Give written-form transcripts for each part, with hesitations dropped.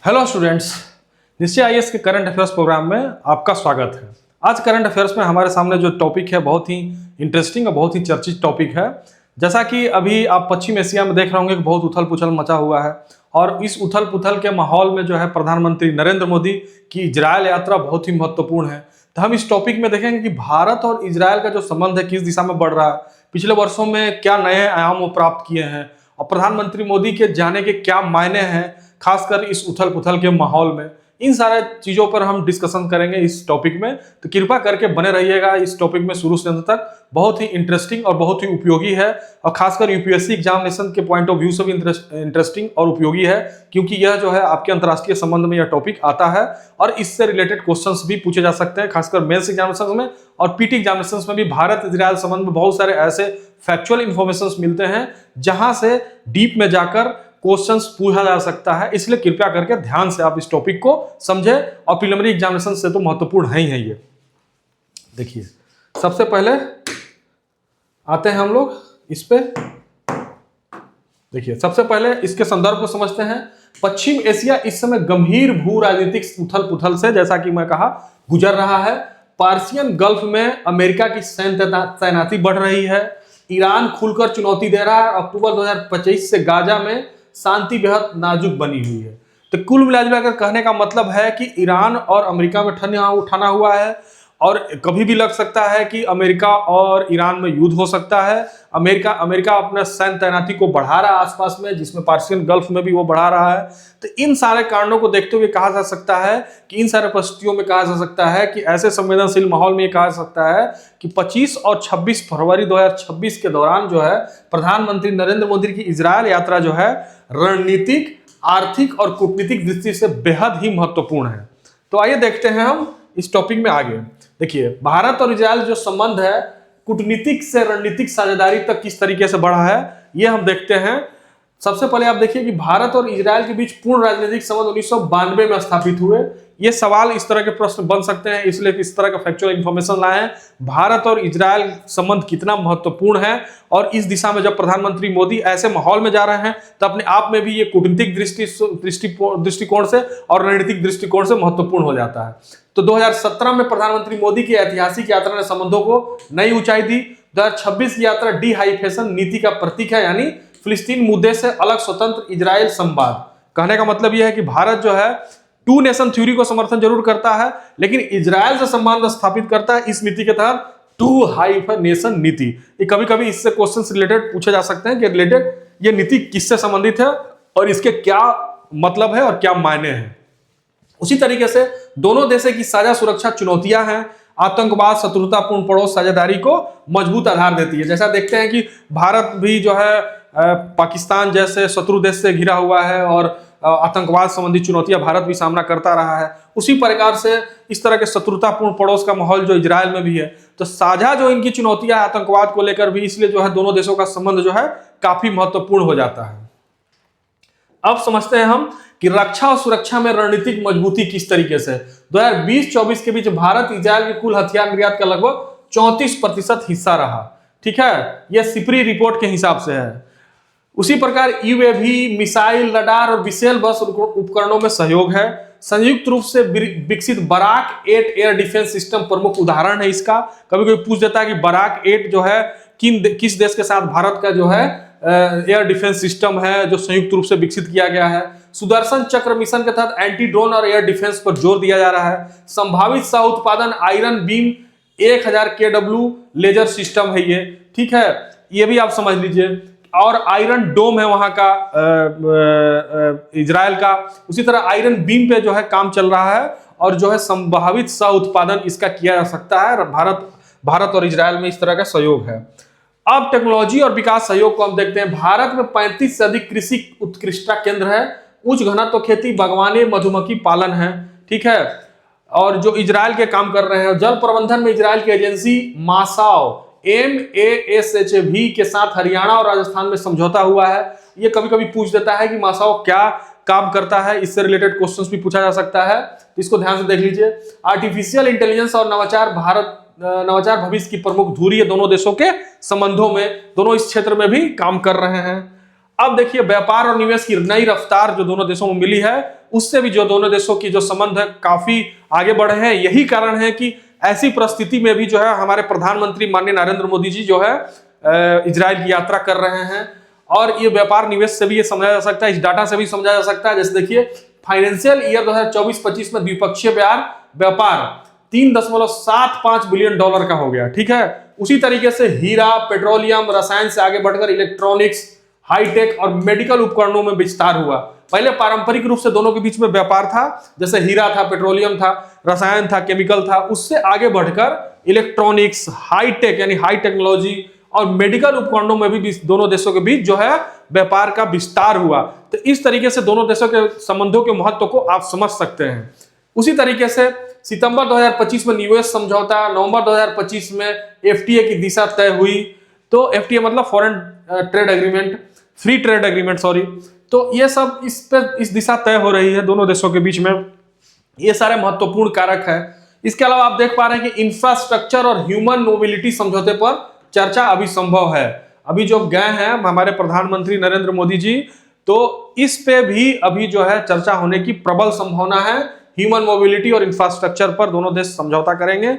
Hello students, निश्चय IAS के current affairs programme में आपका स्वागत है। आज करंट अफेयर्स में हमारे सामने जो टॉपिक है बहुत ही इंटरेस्टिंग और बहुत ही चर्चित टॉपिक है। जैसा कि अभी आप पश्चिम एशिया में देख रहे होंगे कि बहुत उथल पुथल मचा हुआ है और इस उथल पुथल के माहौल में जो है प्रधानमंत्री नरेंद्र मोदी की इजरायल यात्रा बहुत ही महत्वपूर्ण है। तो हम इस टॉपिक में देखेंगे कि भारत और इजरायल का जो संबंध है किस दिशा में बढ़ रहा है, पिछले वर्षों में क्या नए आयाम वो प्राप्त किए हैं और प्रधानमंत्री मोदी के जाने के क्या मायने हैं, खासकर इस उथल पुथल के माहौल में। इन सारे चीजों पर हम डिस्कशन करेंगे इस टॉपिक में, तो कृपया करके बने रहिएगा इस टॉपिक में शुरू से अंत तक। बहुत ही इंटरेस्टिंग और बहुत ही उपयोगी है और खासकर यूपीएससी एग्जामिनेशन के पॉइंट ऑफ व्यू से भी इंटरेस्टिंग और उपयोगी है, क्योंकि यह जो है आपके अंतर्राष्ट्रीय संबंध में यह टॉपिक आता है और इससे रिलेटेड क्वेश्चंस भी पूछे जा सकते हैं, खासकर मेंस एग्जामिनेशन में और पीटी एग्जामिनेशन में भी। भारत इजरायल संबंध में बहुत सारे ऐसे फैक्चुअल इंफॉर्मेशन मिलते हैं जहां से डीप में जाकर क्वेश्चंस पूछा जा सकता है, इसलिए कृपया करके ध्यान से आप इस टॉपिक को समझें और प्रीलिमिनरी एग्जामिनेशन से तो महत्वपूर्ण है ही है ये। देखिए, सबसे पहले आते हैं हम लोग इस पे। देखिए, सबसे पहले इसके संदर्भ को समझते हैं। पश्चिम एशिया इस समय गंभीर भू राजनीतिक उथल पुथल से, जैसा कि मैं कहा, गुजर रहा है। पार्सियन गल्फ में अमेरिका की सैन्य तैनाती बढ़ रही है। ईरान खुलकर चुनौती दे रहा है। अक्टूबर 2025 से गाजा में शांति बेहद नाजुक बनी हुई है। तो कुल मिलाकर कहने का मतलब है कि ईरान और अमेरिका में ठन्ना उठाना हुआ है और कभी भी लग सकता है कि अमेरिका और ईरान में युद्ध हो सकता है। अमेरिका अपना सैन्य तैनाती को बढ़ा रहा है आसपास में, जिसमें पर्शियन गल्फ में भी वो बढ़ा रहा है। तो इन सारे कारणों को देखते हुए कहा जा सकता है कि इन सारे परिस्थितियों में कहा जा सकता है कि ऐसे संवेदनशील माहौल में कहा जा सकता है कि 25 और 26 फरवरी 2026 के दौरान जो है प्रधानमंत्री नरेंद्र मोदी की इजरायल यात्रा जो है रणनीतिक, आर्थिक और कूटनीतिक दृष्टि से बेहद ही महत्वपूर्ण है। तो आइए देखते हैं हम इस टॉपिक में आगे। देखिए, भारत और इजरायल जो संबंध है कूटनीतिक से रणनीतिक साझेदारी तक किस तरीके से बढ़ा है, ये हम देखते हैं। सबसे पहले आप देखिए कि भारत और इजरायल के बीच पूर्ण राजनीतिक संबंध 1992 में स्थापित हुए। ये सवाल इस तरह के प्रश्न बन सकते हैं, इसलिए इस तरह का फैक्चुअल इंफॉर्मेशन लाए हैं। भारत और इजरायल संबंध कितना महत्वपूर्ण है और इस दिशा में जब प्रधानमंत्री मोदी ऐसे माहौल में जा रहे हैं तो अपने आप में भी ये कूटनीतिक दृष्टिकोण से और रणनीतिक दृष्टिकोण से महत्वपूर्ण हो जाता है। तो 2017 में प्रधानमंत्री मोदी की ऐतिहासिक यात्रा ने संबंधों को नई ऊंचाई दी। 2026 की यात्रा डिहाइफेशन नीति का प्रतीक है, यानी फिलिस्तीन मुद्दे से अलग स्वतंत्र इजरायल संवाद। कहने का मतलब यह है कि भारत जो है टू नेशन थ्योरी को समर्थन जरूर करता है, लेकिन इजरायल से संबंध स्थापित करता है इस नीति के तहत, टू हाइफेनेशन नीति। ये कभी कभी इससे क्वेश्चन रिलेटेड पूछे जा सकते हैं कि रिलेटेड ये नीति किससे संबंधित है और इसके क्या मतलब है और क्या मायने हैं। उसी तरीके से दोनों देशों की साझा सुरक्षा चुनौतियां हैं। आतंकवाद, शत्रुतापूर्ण पड़ोस साझेदारी को मजबूत आधार देती है। जैसा देखते हैं कि भारत भी जो है पाकिस्तान जैसे शत्रु देश से घिरा हुआ है और आतंकवाद संबंधी चुनौतियां भारत भी सामना करता रहा है। उसी प्रकार से इस तरह के शत्रुतापूर्ण पड़ोस का माहौल जो इजरायल में भी है, तो साझा जो इनकी चुनौतियां आतंकवाद को लेकर भी, इसलिए जो है दोनों देशों का संबंध जो है काफी महत्वपूर्ण हो जाता है। अब समझते हैं हम कि रक्षा और सुरक्षा में रणनीतिक मजबूती किस तरीके से। 2020-24 के बीच भारत इजरायल के कुल हथियार निर्यात का लगभग 34% हिस्सा रहा। ठीक है, यह सिपरी रिपोर्ट के हिसाब से है। उसी प्रकार यूएवी, मिसाइल, रडार और विशेल बस उपकरणों में सहयोग है। संयुक्त रूप से विकसित बराक 8 एयर डिफेंस सिस्टम प्रमुख उदाहरण है इसका। कभी कोई पूछ देता है कि बराक 8 जो है किस देश के साथ भारत का जो है एयर डिफेंस सिस्टम है जो संयुक्त रूप से विकसित किया गया है। सुदर्शन चक्र मिशन के तहत एंटी ड्रोन और एयर डिफेंस पर जोर दिया जा रहा है। संभावित सह उत्पादन iron beam 1000 KW laser system है ये। ठीक है, ये भी आप समझ लीजिए। और आयरन डोम है वहां का इजरायल का। उसी तरह आयरन बीम पे जो है काम चल रहा है और जो है संभावित सह उत्पादन इसका किया जा सकता है। भारत और इजरायल में इस तरह का सहयोग है। अब टेक्नोलॉजी और विकास सहयोग को हम देखते हैं। भारत में 35 से अधिक कृषि उत्कृष्टता केंद्र है। उच्च घनत्व खेती, बागवानी, मधुमक्खी पालन है। ठीक है, और जो इजरायल के काम कर रहे हैं। जल प्रबंधन में इजरायल की एजेंसी मासाव MASHV के साथ हरियाणा और राजस्थान में समझौता हुआ है। ये कभी कभी पूछ देता है कि मासाव क्या काम करता है, इससे रिलेटेड क्वेश्चंस भी पूछा जा सकता है, तो इसको ध्यान से देख लीजिए। आर्टिफिशियल इंटेलिजेंस और नवाचार भविष्य की प्रमुख धुरी है दोनों देशों के संबंधों में। दोनों इस क्षेत्र में भी काम कर रहे हैं। अब देखिए व्यापार और निवेश की नई रफ्तार जो दोनों देशों में मिली है, उससे भी जो दोनों देशों की जो संबंध है काफी आगे बढ़े हैं। यही कारण है कि ऐसी परिस्थिति में भी जो है हमारे प्रधानमंत्री माननीय नरेंद्र मोदी जी जो है इजराइल की यात्रा कर रहे हैं। और ये व्यापार निवेश से भी ये समझा जा सकता है, इस डाटा से भी समझा जा सकता है। जैसे देखिए फाइनेंशियल ईयर 2024-25 में द्विपक्षीय व्यापार 3.75 बिलियन डॉलर का हो गया, ठीक है। उसी तरीके से हीरा, पेट्रोलियम, रसायन से आगे बढ़कर इलेक्ट्रॉनिक्स, हाईटेक और मेडिकल उपकरणों में विस्तार हुआ। पहले पारंपरिक रूप से दोनों के बीच में व्यापार था, जैसे हीरा था, पेट्रोलियम था, रसायन था, केमिकल था। उससे आगे बढ़कर इलेक्ट्रॉनिक्स, हाईटेक यानी हाई टेक्नोलॉजी और मेडिकल उपकरणों में भी दोनों देशों के बीच जो है व्यापार का विस्तार हुआ। तो इस तरीके से दोनों देशों के संबंधों के महत्व को आप समझ सकते हैं। उसी तरीके से सितंबर 2025 में न्यूएस समझौता, नवंबर 2025 में एफटीए की दिशा तय हुई। तो एफटीए मतलब foreign trade agreement, free trade agreement, sorry. तो ये सब इस दिशा तय हो रही है दोनों देशों के बीच में। ये सारे महत्वपूर्ण कारक है। इसके अलावा आप देख पा रहे हैं कि इंफ्रास्ट्रक्चर और ह्यूमन मोबिलिटी समझौते पर चर्चा अभी संभव है। अभी जो गए हैं हमारे प्रधानमंत्री नरेंद्र मोदी जी, तो इस पे भी अभी जो है चर्चा होने की प्रबल संभावना है। ह्यूमन मोबिलिटी और इंफ्रास्ट्रक्चर पर दोनों देश समझौता करेंगे।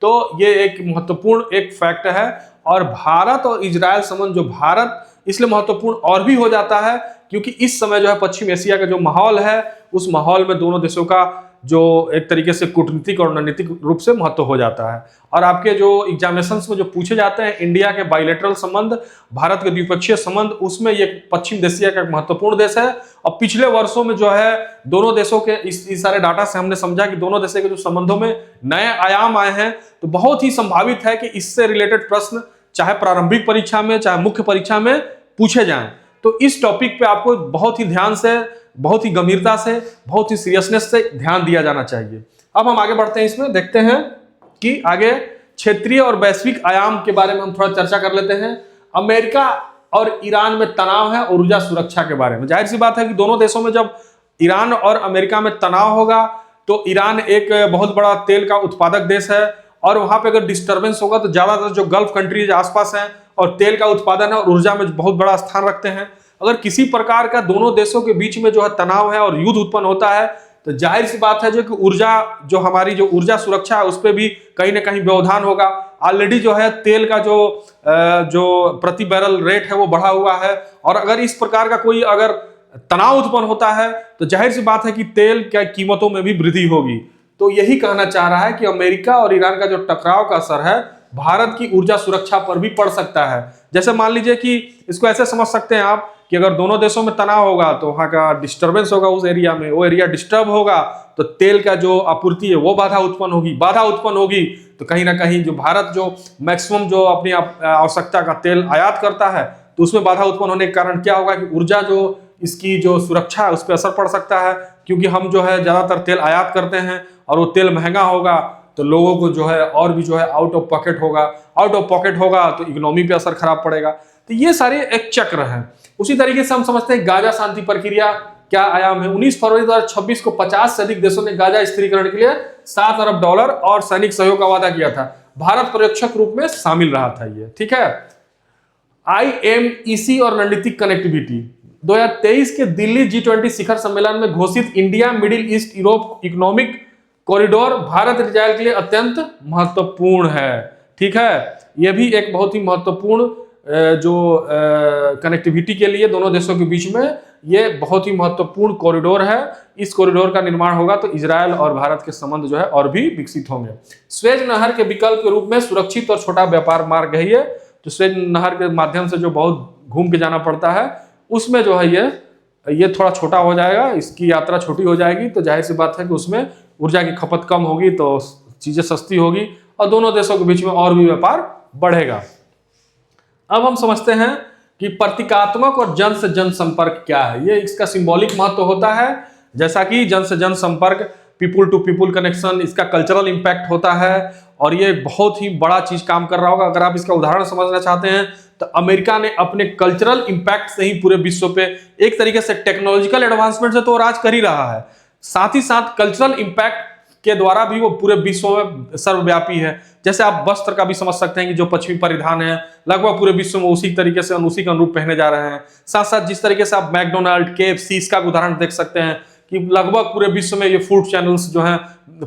तो ये एक महत्वपूर्ण एक फैक्ट है। और भारत और इजरायल संबंध जो भारत इसलिए महत्वपूर्ण और भी हो जाता है क्योंकि इस समय जो है पश्चिम एशिया का जो माहौल है, उस माहौल में दोनों देशों का जो एक तरीके से कूटनीतिक और रणनीतिक रूप से महत्व हो जाता है। और आपके जो एग्जामिनेशंस में जो पूछे जाते हैं इंडिया के बायलैटरल संबंध, भारत के द्विपक्षीय संबंध, उसमें ये पश्चिम एशिया का एक महत्वपूर्ण देश है। और पिछले वर्षों में जो है दोनों देशों के इस सारे डाटा से हमने समझा कि दोनों देशों के जो संबंधों में नए आयाम आए हैं। तो बहुत ही संभावित है कि इससे रिलेटेड प्रश्न चाहे प्रारंभिक परीक्षा में चाहे मुख्य परीक्षा में पूछे जाएं। तो इस टॉपिक पे आपको बहुत ही ध्यान से, बहुत ही गंभीरता से, बहुत ही सीरियसनेस से ध्यान दिया जाना चाहिए। अब हम आगे बढ़ते हैं, इसमें देखते हैं कि आगे क्षेत्रीय और वैश्विक आयाम के बारे में हम थोड़ा चर्चा कर लेते हैं। अमेरिका और ईरान में तनाव है, ऊर्जा सुरक्षा के बारे में। जाहिर सी बात है कि दोनों देशों में जब ईरान और अमेरिका में तनाव होगा तो ईरान एक बहुत बड़ा तेल का उत्पादक देश है और वहां पे अगर डिस्टर्बेंस होगा तो ज्यादातर जो गल्फ कंट्रीज आसपास हैं और तेल का उत्पादन है और ऊर्जा में बहुत बड़ा स्थान रखते हैं, अगर किसी प्रकार का दोनों देशों के बीच में जो है तनाव है और युद्ध उत्पन्न होता है तो जाहिर सी बात है जो कि ऊर्जा जो हमारी जो ऊर्जा सुरक्षा है उस पर भी कहीं ना कहीं व्यवधान होगा। ऑलरेडी जो है तेल का जो प्रति बैरल रेट है वो बढ़ा हुआ है और अगर इस प्रकार का कोई अगर तनाव उत्पन्न होता है तो जाहिर सी बात है कि तेल की कीमतों में भी वृद्धि होगी। तो यही कहना चाह रहा है कि अमेरिका और ईरान का जो टकराव का असर है भारत की ऊर्जा सुरक्षा पर भी पड़ सकता है। जैसे मान लीजिए कि इसको ऐसे समझ सकते हैं आप कि अगर दोनों देशों में तनाव होगा तो वहां का डिस्टर्बेंस होगा उस एरिया में, वो एरिया डिस्टर्ब होगा तो तेल का जो आपूर्ति है वो बाधा उत्पन्न होगी तो कहीं ना कहीं जो भारत जो मैक्सिमम जो अपनी आवश्यकता का तेल आयात करता है तो उसमें बाधा उत्पन्न होने के कारण क्या होगा कि ऊर्जा जो इसकी जो सुरक्षा है उस पर असर पड़ सकता है। क्योंकि हम जो है ज्यादातर तेल आयात करते हैं और वो तेल महंगा होगा तो लोगों को जो है और भी जो है आउट ऑफ पॉकेट होगा तो इकोनॉमी पे असर खराब पड़ेगा। तो ये सारे एक चक्र है। उसी तरीके से हम समझते हैं गाजा शांति प्रक्रिया क्या आयाम है। 19 फरवरी 2026 को 50 से अधिक देशों ने गाजा स्थिरीकरण के लिए $7 अरब और सैनिक सहयोग का वादा किया था। भारत पर्यवेक्षक रूप में शामिल रहा था ये, ठीक है। IMEC और रणनीतिक कनेक्टिविटी 2023 के दिल्ली G20 शिखर सम्मेलन में घोषित India middle east Europe economic corridor Bharat Israel के लिए अत्यंत महत्वपूर्ण है, ठीक है। यह भी एक बहुत ही महत्वपूर्ण जो कनेक्टिविटी के लिए दोनों देशों के बीच में ये बहुत ही महत्वपूर्ण कॉरिडोर है। इस कॉरिडोर का निर्माण होगा तो इजरायल और भारत के संबंध जो है और भी विकसित होंगे। स्वेज नहर के विकल्प के रूप में सुरक्षित और छोटा व्यापार मार्ग है ये, जो स्वेज नहर के माध्यम से जो बहुत घूम के जाना पड़ता है उसमें जो है ये थोड़ा छोटा हो जाएगा, इसकी यात्रा छोटी हो जाएगी तो जाहिर सी बात है कि उसमें ऊर्जा की खपत कम होगी तो चीजें सस्ती होगी और दोनों देशों के बीच में और भी व्यापार बढ़ेगा। अब हम समझते हैं कि प्रतीकात्मक और जन से जन संपर्क क्या है। ये इसका सिंबॉलिक महत्व होता है, जैसा कि जन से जन संपर्क, पीपुल टू पीपुल कनेक्शन, इसका कल्चरल इंपैक्ट होता है और ये बहुत ही बड़ा चीज काम कर रहा होगा। अगर आप इसका उदाहरण समझना चाहते हैं तो अमेरिका ने अपने कल्चरल इंपैक्ट से ही पूरे विश्व पे एक तरीके से टेक्नोलॉजिकल एडवांसमेंट से तो राज कर ही रहा है, साथ ही साथ कल्चरल इंपैक्ट के द्वारा भी वो पूरे विश्व में सर्वव्यापी है। जैसे आप वस्त्र का भी समझ सकते हैं कि जो पश्चिमी परिधान है लगभग पूरे विश्व में उसी तरीके से उसी के अनुरूप पहने जा रहे हैं। साथ साथ जिस तरीके से आप मैकडोनाल्ड, KFC इसका उदाहरण देख सकते हैं कि लगभग पूरे विश्व में ये फूड चैनल्स जो हैं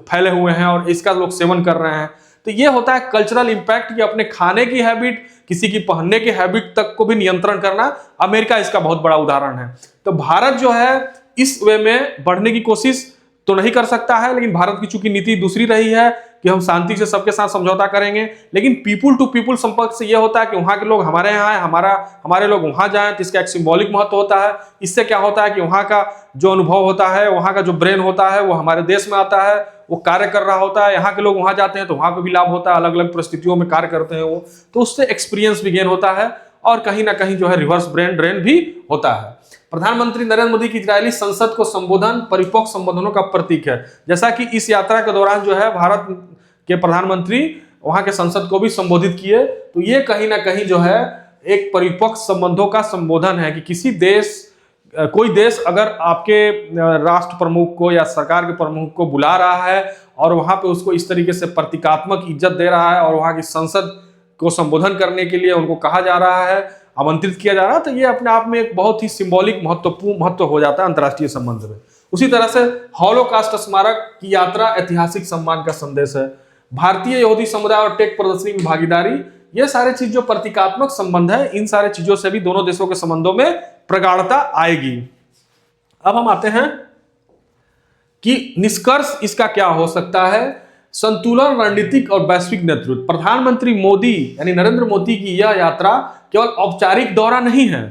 फैले हुए हैं और इसका लोग सेवन कर रहे हैं। तो ये होता है कल्चरल इंपैक्ट कि अपने खाने की हैबिट, किसी की पहनने की हैबिट तक को भी नियंत्रण करना। अमेरिका इसका बहुत बड़ा उदाहरण है। तो भारत जो है इस वे में बढ़ने की कोशिश तो नहीं कर सकता है, लेकिन भारत की चूंकि नीति दूसरी रही है कि हम शांति से सबके साथ समझौता करेंगे, लेकिन पीपुल टू पीपुल संपर्क से यह होता है कि वहां के लोग हमारे यहाँ आए, हमारे लोग वहां जाएं, तो इसका एक सिंबॉलिक महत्व होता है। इससे क्या होता है कि वहां का जो अनुभव होता है, वहां का जो ब्रेन होता है वो हमारे देश में आता है, वो कार्य कर रहा होता है। यहाँ के लोग वहां जाते हैं तो वहां को भी लाभ होता है, अलग अलग परिस्थितियों में कार्य करते हैं वो, तो उससे एक्सपीरियंस भी गेन होता है और कहीं ना कहीं जो है रिवर्स ब्रेन ड्रेन भी होता है। प्रधानमंत्री नरेंद्र मोदी की इजरायली संसद को संबोधन परिपक्व संबोधनों का प्रतीक है। जैसा कि इस यात्रा के दौरान जो है भारत के प्रधानमंत्री वहां के संसद को भी संबोधित किए, तो ये कहीं ना कहीं जो है एक परिपक्व संबंधों का संबोधन है कि किसी देश, कोई देश अगर आपके राष्ट्र प्रमुख को या सरकार के प्रमुख को बुला रहा है और वहां पे उसको इस तरीके से प्रतीकात्मक इज्जत दे रहा है और वहां की संसद को संबोधन करने के लिए उनको कहा जा रहा है, आमंत्रित किया जा रहा है, तो ये अपने आप में एक बहुत ही सिंबॉलिक महत्व हो जाता है अंतर्राष्ट्रीय संबंध में। उसी तरह से हॉलोकास्ट स्मारक की यात्रा ऐतिहासिक सम्मान का संदेश है। भारतीय यहूदी समुदाय और टेक प्रदर्शनी में भागीदारी, ये सारे चीज जो प्रतीकात्मक संबंध है, इन सारे चीजों से भी दोनों देशों के संबंधों में प्रगाढ़ता आएगी। अब हम आते हैं कि निष्कर्ष इसका क्या हो सकता है। संतुलन, रणनीतिक और वैश्विक नेतृत्व। प्रधानमंत्री मोदी यानी नरेंद्र मोदी की यह यात्रा केवल औपचारिक दौरा नहीं है,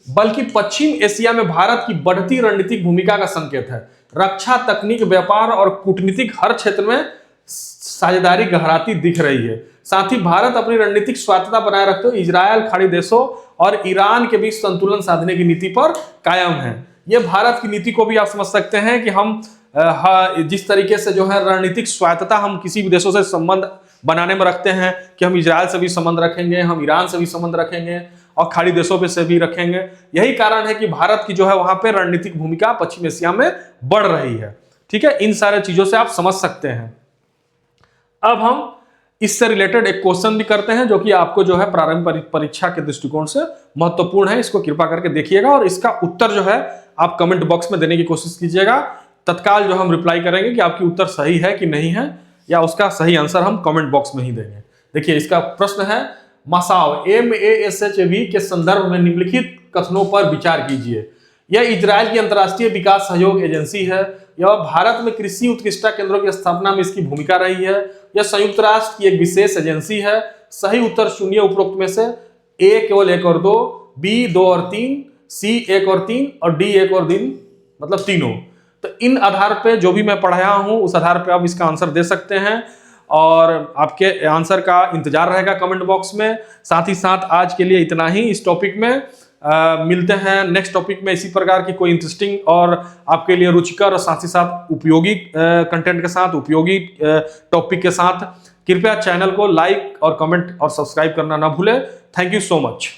बल्कि पश्चिम एशिया में भारत की बढ़ती रणनीतिक भूमिका का संकेत है। रक्षा, तकनीक, व्यापार और कूटनीतिक हर क्षेत्र में साझेदारी गहराती दिख रही है। साथ ही भारत अपनी रणनीतिक स्वायत्तता बनाए रखते हुए इजरायल, खाड़ी देशों और ईरान के बीच संतुलन साधने की नीति पर कायम है। ये भारत की नीति को भी आप समझ सकते हैं कि हम जिस तरीके से जो है रणनीतिक स्वायत्तता हम किसी भी देशों से संबंध बनाने में रखते हैं कि हम इजरायल से भी संबंध रखेंगे, हम ईरान से भी संबंध रखेंगे और खाड़ी देशों पे से भी रखेंगे। यही कारण है कि भारत की जो है वहां पे रणनीतिक भूमिका पश्चिम एशिया में बढ़ रही है। ठीक है, इन सारे चीजों से आप समझ सकते हैं। अब हम इससे रिलेटेड एक क्वेश्चन भी करते हैं जो कि आपको जो है प्रारंभिक परीक्षा के दृष्टिकोण से महत्वपूर्ण है। इसको कृपा करके देखिएगा और इसका उत्तर जो है आप कमेंट बॉक्स में देने की कोशिश कीजिएगा। तत्काल जो हम रिप्लाई करेंगे कि आपकी उत्तर सही है कि नहीं है, या उसका सही आंसर हम कमेंट बॉक्स में ही देंगे। देखिए, इसका प्रश्न है मसाव MASHV के संदर्भ में निम्नलिखित कथनों पर विचार कीजिए। यह इजरायल की अंतर्राष्ट्रीय विकास सहयोग एजेंसी है। यह भारत में कृषि उत्कृष्टता केंद्रों की स्थापना में इसकी भूमिका रही है। यह संयुक्त राष्ट्र की एक विशेष एजेंसी है। सही उत्तर चुनिए उपरोक्त में से। A केवल 1 और 2, B 2 और 3, C 1 और 3 और D 1 और 3, मतलब तीनों। तो इन आधार पे जो भी मैं पढ़ाया हूं उस आधार पे आप इसका आंसर दे सकते हैं और आपके आंसर का इंतजार रहेगा कमेंट बॉक्स में। साथ ही साथ आज के लिए इतना ही इस टॉपिक में। मिलते हैं नेक्स्ट टॉपिक में इसी प्रकार की कोई इंटरेस्टिंग और आपके लिए रुचिकर और साथ ही साथ उपयोगी कंटेंट के साथ, उपयोगी टॉपिक के साथ। कृपया चैनल को लाइक और कमेंट और सब्सक्राइब करना ना भूलें। Thank you so much.